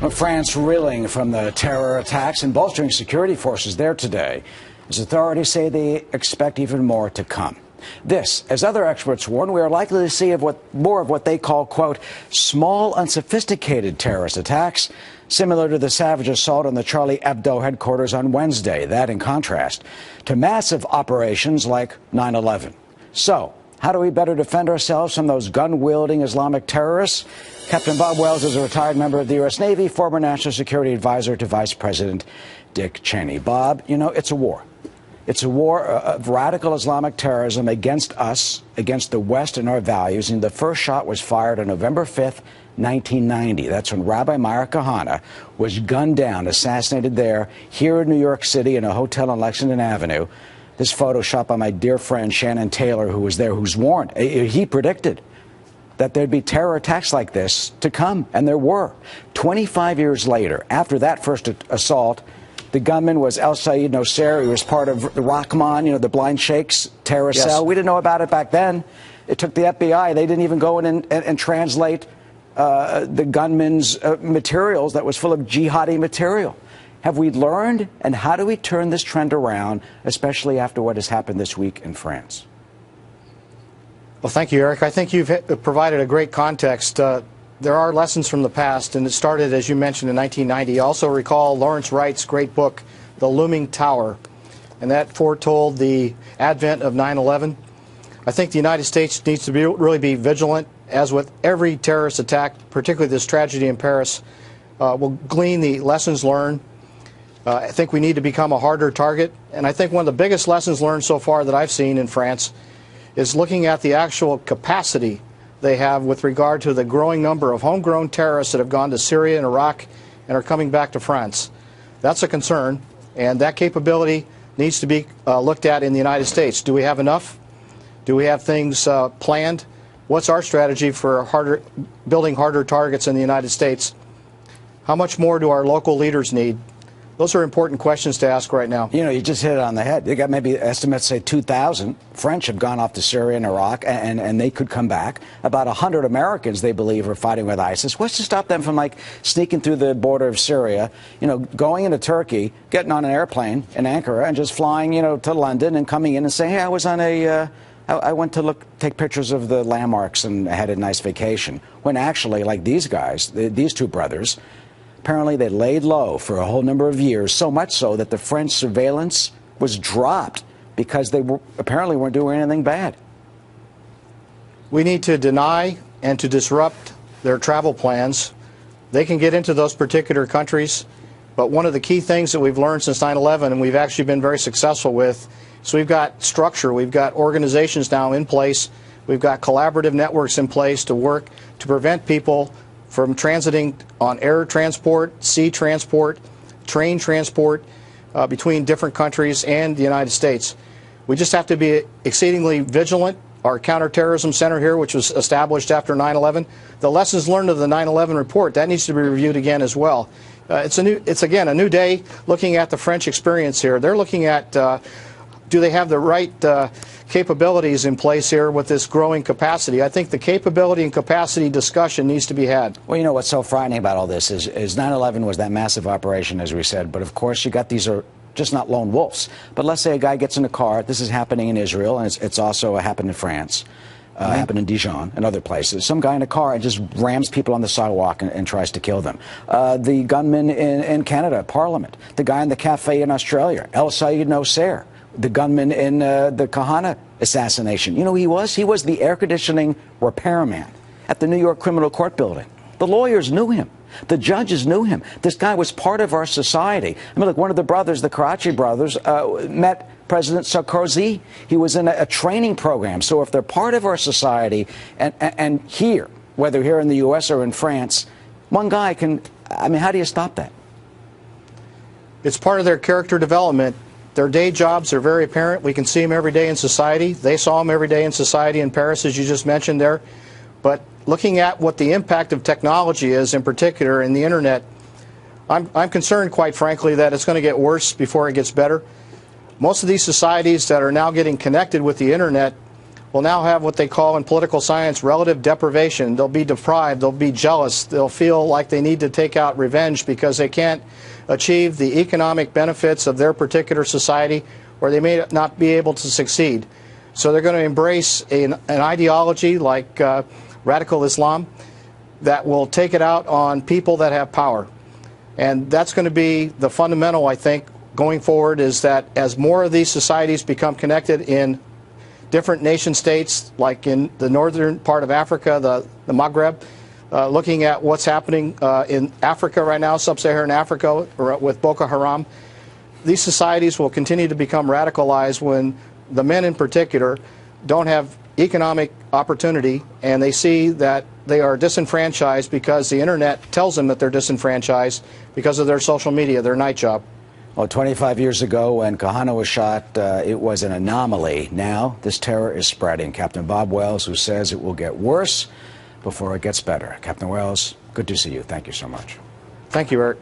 Well, France reeling from the terror attacks and bolstering security forces there today, as authorities say they expect even more to come. This, as other experts warn, we are likely to see more of what they call, quote, small, unsophisticated terrorist attacks, similar to the savage assault on the Charlie Hebdo headquarters on Wednesday. That in contrast to massive operations like 9/11. So, how do we better defend ourselves from those gun-wielding Islamic terrorists? Captain Bob Wells is a retired member of the U.S. Navy, former National Security Advisor to Vice President Dick Cheney. Bob, you know, it's a war. It's a war of radical Islamic terrorism against us, against the West and our values. And the first shot was fired on November 5th, 1990. That's when Rabbi Meir Kahane was gunned down, assassinated there, here in New York City in a hotel on Lexington Avenue. This photo shot by my dear friend Shannon Taylor, who was there, who's warned. He predicted that there'd be terror attacks like this to come, and there were. 25 years later, after that first assault, the gunman was El Sayed Nosair. He was part of the Rahman, you know, the blind sheikh's terrorist cell. We didn't know about it back then. It took the FBI. They didn't even go in and translate the gunman's materials that was full of jihadi material. Have we learned, and how do we turn this trend around, especially after what has happened this week in France? Well, thank you, Eric. I think you've provided a great context. There are lessons from the past, and it started, as you mentioned, in 1990. Also recall Lawrence Wright's great book, The Looming Tower, and that foretold the advent of 9/11. I think the United States needs to really be vigilant, as with every terrorist attack, particularly this tragedy in Paris. We'll glean the lessons learned. I think we need to become a harder target, and I think one of the biggest lessons learned so far that I've seen in France is looking at the actual capacity they have with regard to the growing number of homegrown terrorists that have gone to Syria and Iraq and are coming back to France. That's a concern, and that capability needs to be looked at in the United States. Do we have enough? Do we have things planned? What's our strategy for building harder targets in the United States? How much more do our local leaders need? Those are important questions to ask right now. You know, you just hit it on the head. They got maybe estimates say 2,000 French have gone off to Syria and Iraq, and they could come back. About 100 Americans, they believe, are fighting with ISIS. What's to stop them from, like, sneaking through the border of Syria, you know, going into Turkey, getting on an airplane in Ankara, and just flying, you know, to London and coming in and saying, hey, I was on I went to take pictures of the landmarks and had a nice vacation. When actually, like these guys, these two brothers, apparently they laid low for a whole number of years, so much so that the French surveillance was dropped because they apparently weren't doing anything bad. We need to deny and to disrupt their travel plans. They can get into those particular countries, but one of the key things that we've learned since 9/11, and we've actually been very successful with, so we've got structure, we've got organizations now in place, we've got collaborative networks in place to work to prevent people from transiting on air transport, sea transport, train transport between different countries and the United States. We just have to be exceedingly vigilant. Our counterterrorism center here, which was established after 9/11, the lessons learned of the 9/11 report, that needs to be reviewed again as well. It's again a new day looking at the French experience here. They're looking at do they have the right capabilities in place here with this growing capacity? I think the capability and capacity discussion needs to be had. Well, you know what's so frightening about all this is 9/11 was that massive operation, as we said, but of course you got these are just not lone wolves. But let's say a guy gets in a car. This is happening in Israel, and it's also happened in France. Happened in Dijon and other places. Some guy in a car and just rams people on the sidewalk and tries to kill them. The gunman in Canada, Parliament. The guy in the cafe in Australia, El Sayed Nosair. The gunman in the Kahane assassination. You know who he was? He was the air conditioning repairman at the New York Criminal Court building. The lawyers knew him. The judges knew him. This guy was part of our society. I mean, look, one of the brothers, the Karachi brothers, met President Sarkozy. He was in a training program. So if they're part of our society, and here, whether here in the U.S. or in France, one guy can, I mean, how do you stop that? It's part of their character development. Their day jobs are very apparent. We can see them every day in society. They saw them every day in society in Paris, as you just mentioned there. But looking at what the impact of technology is, in particular in the Internet, I'm concerned, quite frankly, that it's going to get worse before it gets better. Most of these societies that are now getting connected with the Internet will now have what they call in political science relative deprivation. They'll be deprived, they'll be jealous, they'll feel like they need to take out revenge because they can't achieve the economic benefits of their particular society, or they may not be able to succeed. So they're going to embrace an ideology like radical Islam that will take it out on people that have power. And that's going to be the fundamental, I think, going forward, is that as more of these societies become connected in different nation states, like in the northern part of Africa, the Maghreb, looking at what's happening in Africa right now, sub-Saharan Africa, with Boko Haram, these societies will continue to become radicalized when the men in particular don't have economic opportunity, and they see that they are disenfranchised because the internet tells them that they're disenfranchised because of their social media, their night job. Well, 25 years ago when Kahane was shot, it was an anomaly. Now this terror is spreading. Captain Bob Wells, who says it will get worse before it gets better. Captain Wells, good to see you. Thank you so much. Thank you, Eric.